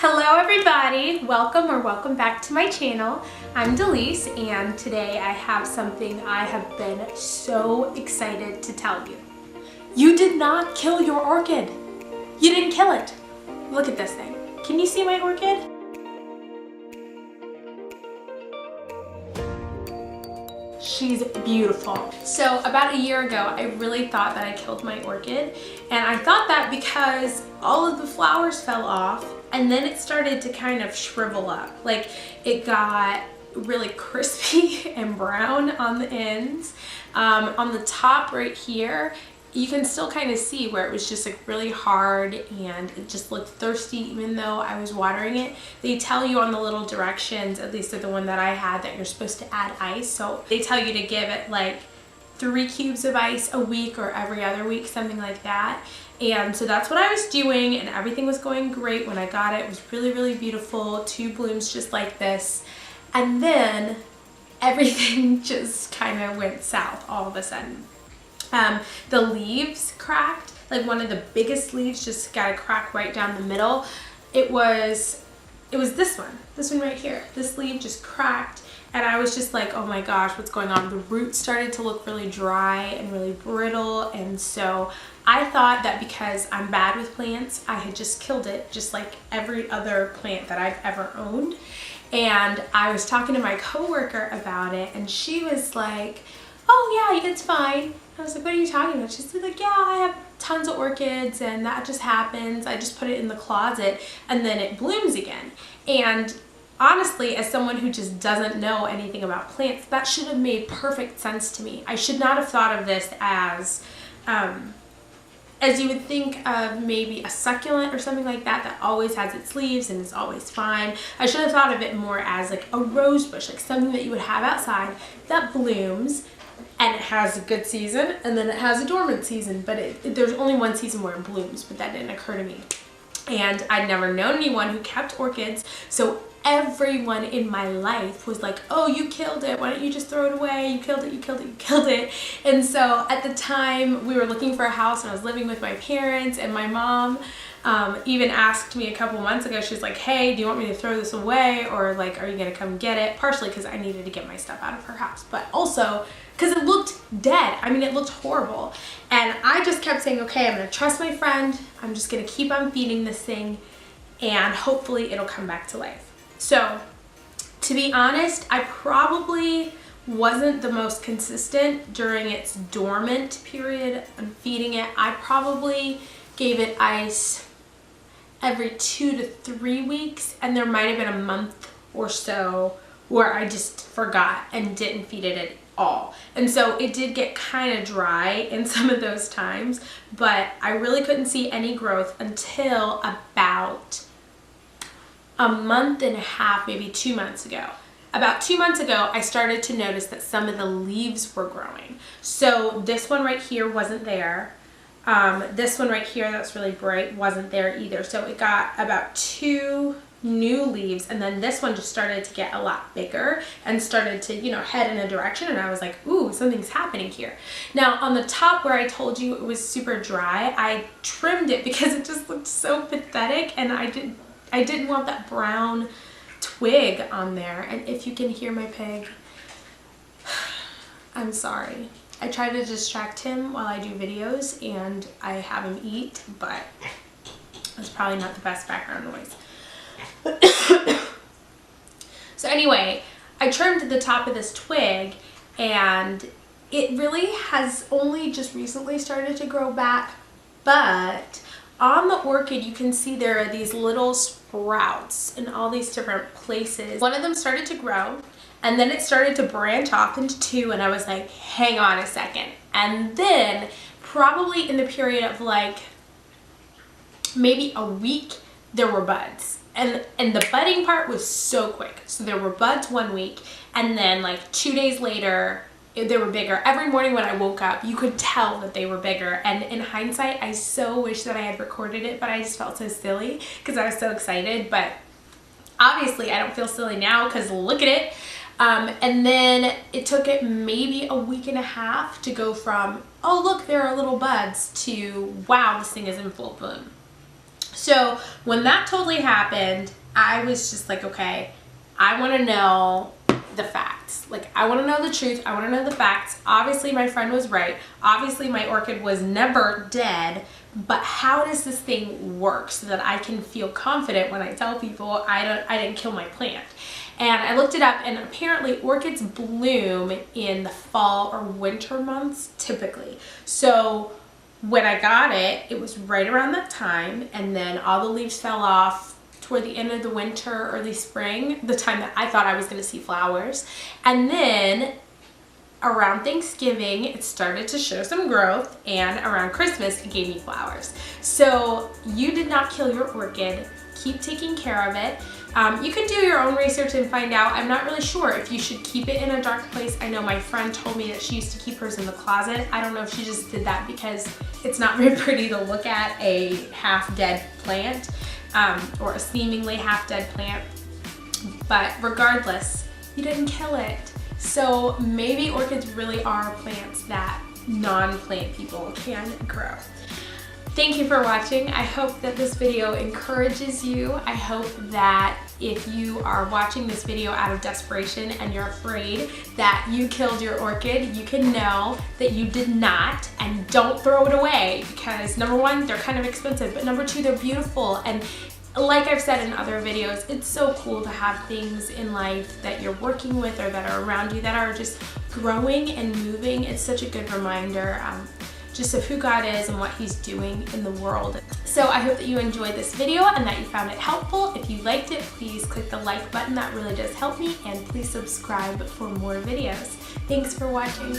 Hello everybody, welcome back to my channel. I'm Delise and today I have something I have been so excited to tell you. You did not kill your orchid. You didn't kill it. Look at this thing. Can you see my orchid? She's beautiful. So about a year ago, I really thought that I killed my orchid, and I thought that because all of the flowers fell off and then it started to kind of shrivel up. Like it got really crispy and brown on the ends. On the top right here, you can still kind of see where it was just like really hard and it just looked thirsty even though I was watering it. They tell you on the little directions, at least at the one that I had, that you're supposed to add ice. So they tell you to give it like 3 cubes of ice a week or every other week, something like that. And so that's what I was doing, and everything was going great when I got it. It was really, really beautiful. 2 blooms just like this. And then everything just kind of went south all of a sudden. The leaves cracked, like one of the biggest leaves just got a crack right down the middle. It was this one right here. This leaf just cracked, and I was just like, oh my gosh, what's going on? The roots started to look really dry and really brittle, and so I thought that because I'm bad with plants, I had just killed it, just like every other plant that I've ever owned. And I was talking to my coworker about it, and she was like, oh yeah, it's fine. I was like, what are you talking about? She said like, yeah, I have tons of orchids and that just happens. I just put it in the closet and then it blooms again. And honestly, as someone who just doesn't know anything about plants, that should have made perfect sense to me. I should not have thought of this as you would think of maybe a succulent or something like that always has its leaves and is always fine. I should have thought of it more as like a rose bush, like something that you would have outside that blooms and it has a good season and then it has a dormant season, but there's only one season where it blooms, but that didn't occur to me. And I'd never known anyone who kept orchids, so everyone in my life was like, oh, you killed it, why don't you just throw it away, you killed it, you killed it, you killed it. And so at the time we were looking for a house and I was living with my parents, and my mom even asked me a couple months ago, she's like, hey, do you want me to throw this away, or like, are you gonna come get it? Partially because I needed to get my stuff out of her house, but also because it looked dead. I mean, it looked horrible. And I just kept saying, okay, I'm gonna trust my friend, I'm just gonna keep on feeding this thing, and hopefully it'll come back to life. So, to be honest, I probably wasn't the most consistent during its dormant period of feeding it. I probably gave it ice every 2 to 3 weeks, and there might have been a month or so where I just forgot and didn't feed it at all. And so it did get kind of dry in some of those times, but I really couldn't see any growth until about a month and a half, maybe 2 months ago. About 2 months ago, I started to notice that some of the leaves were growing. So this one right here wasn't there. This one right here that's really bright wasn't there either. So it got about 2 new leaves, and then this one just started to get a lot bigger and started to, you know, head in a direction, and I was like, ooh, something's happening here. Now on the top where I told you it was super dry, I trimmed it because it just looked so pathetic, and I didn't want that brown twig on there. And if you can hear my pig, I'm sorry. I try to distract him while I do videos and I have him eat, but it's probably not the best background noise. So anyway, I trimmed the top of this twig, and it really has only just recently started to grow back, but on the orchid you can see there are these little sprouts in all these different places. One of them started to grow, and then it started to branch off into 2, and I was like, hang on a second. And then probably in the period of like maybe a week, there were buds. And the budding part was so quick. So there were buds 1 week, and then like 2 days later, they were bigger. Every morning when I woke up, you could tell that they were bigger. And in hindsight, I so wish that I had recorded it, but I just felt so silly because I was so excited. But obviously I don't feel silly now because look at it. And then it took it maybe a week and a half to go from, oh look, there are little buds, to wow, this thing is in full bloom. So when that totally happened, I was just like, okay, I want to know the facts. Like, I want to know the truth. I want to know the facts. Obviously, my friend was right. Obviously, my orchid was never dead. But how does this thing work so that I can feel confident when I tell people I didn't kill my plant? And I looked it up, and apparently orchids bloom in the fall or winter months typically. So when I got it, it was right around that time, and then all the leaves fell off toward the end of the winter, early spring, the time that I thought I was going to see flowers. And then around Thanksgiving, it started to show some growth, and around Christmas, it gave me flowers. So you did not kill your orchid. Keep taking care of it. You can do your own research and find out. I'm not really sure if you should keep it in a dark place. I know my friend told me that she used to keep hers in the closet. I don't know if she just did that because it's not very pretty to look at a half-dead plant, or a seemingly half-dead plant. But regardless, you didn't kill it. So maybe orchids really are plants that non-plant people can grow. Thank you for watching. I hope that this video encourages you. I hope that if you are watching this video out of desperation and you're afraid that you killed your orchid, you can know that you did not, and don't throw it away, because number one, they're kind of expensive, but number two, they're beautiful. And like I've said in other videos, it's so cool to have things in life that you're working with or that are around you that are just growing and moving. It's such a good reminder just of who God is and what He's doing in the world. So I hope that you enjoyed this video and that you found it helpful. If you liked it, please click the like button. That really does help me. And please subscribe for more videos. Thanks for watching.